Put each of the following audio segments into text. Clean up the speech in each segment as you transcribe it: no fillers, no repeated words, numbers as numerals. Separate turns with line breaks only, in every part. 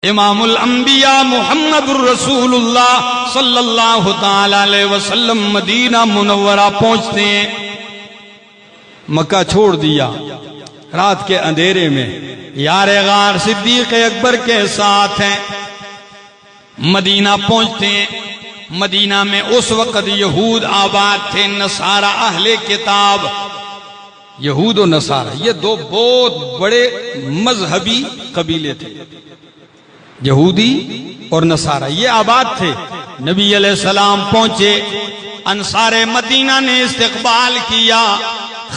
امام الانبیاء محمد الرسول اللہ صلی اللہ تعالی علیہ وسلم مدینہ منورہ پہنچتے ہیں. مکہ چھوڑ دیا رات کے اندھیرے میں، یار غار صدیق اکبر کے ساتھ ہیں. مدینہ پہنچتے ہیں. مدینہ میں اس وقت یہود آباد تھے، نصارہ اہل کتاب. یہود و نصارہ یہ دو بہت بڑے مذہبی قبیلے تھے، یہودی اور نصارہ یہ آباد تھے. نبی علیہ السلام پہنچے، انصار مدینہ نے استقبال کیا.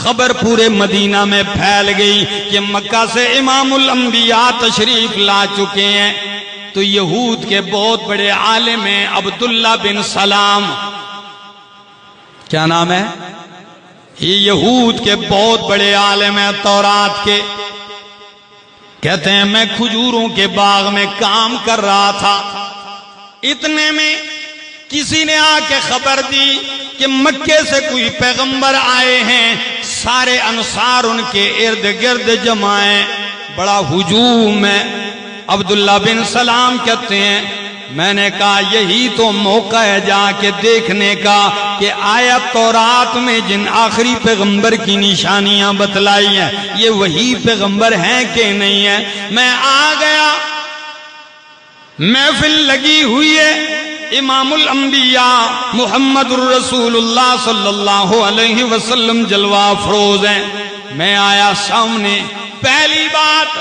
خبر پورے مدینہ میں پھیل گئی کہ مکہ سے امام الانبیاء تشریف لا چکے ہیں. تو یہود کے بہت بڑے عالم ہیں عبداللہ بن سلام. کیا نام ہے؟ یہ یہود کے بہت بڑے عالم ہیں تورات کے. کہتے ہیں میں کھجوروں کے باغ میں کام کر رہا تھا، اتنے میں کسی نے آ کے خبر دی کہ مکے سے کوئی پیغمبر آئے ہیں. سارے انصار ان کے ارد گرد جمع ہیں، بڑا ہجوم ہے. عبداللہ بن سلام کہتے ہیں میں نے کہا یہی تو موقع ہے جا کے دیکھنے کا کہ آیا تورات میں جن آخری پیغمبر کی نشانیاں بتلائی ہیں یہ وہی پیغمبر ہیں کہ نہیں ہیں. میں آ گیا، محفل لگی ہوئی ہے، امام الانبیاء محمد الرسول اللہ صلی اللہ علیہ وسلم جلوہ افروز ہیں. میں آیا سامنے. پہلی بات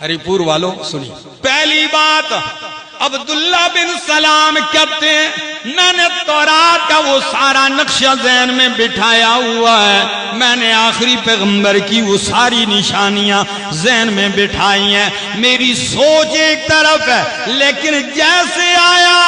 ہری پور والوں سنی، پہلی بات عبداللہ بن سلام کہتے ہیں میں نے تورات کا وہ سارا نقشہ ذہن میں بٹھایا ہوا ہے، میں نے آخری پیغمبر کی وہ ساری نشانیاں ذہن میں بٹھائی ہیں. میری سوچ ایک طرف ہے، لیکن جیسے آیا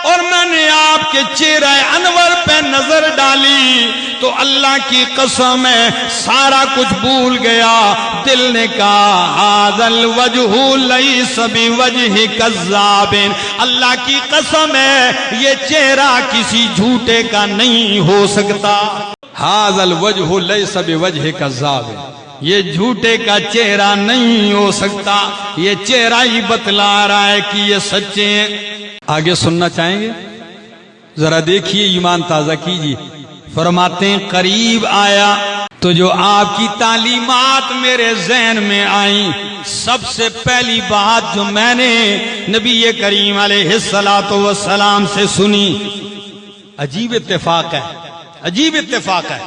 اور میں نے آپ کے چہرہ انور پہ نظر ڈالی تو اللہ کی قسم ہے سارا کچھ بھول گیا. دل نے کہا ھذا الوجہ لیس بوجہ کذاب، اللہ کی قسم ہے یہ چہرہ کسی جھوٹے کا نہیں ہو سکتا. ھذا الوجہ لیس بوجہ کذاب، یہ جھوٹے کا چہرہ نہیں ہو سکتا، یہ چہرہ ہی بتلا رہا ہے کہ یہ سچے ہیں. آگے سننا چاہیں گے؟ ذرا دیکھیے، ایمان تازہ کیجیے. فرماتے ہیں قریب آیا تو جو آپ کی تعلیمات میرے ذہن میں آئیں، سب سے پہلی بات جو میں نے نبی کریم علیہ السلام سے سنی، عجیب اتفاق ہے، عجیب اتفاق ہے.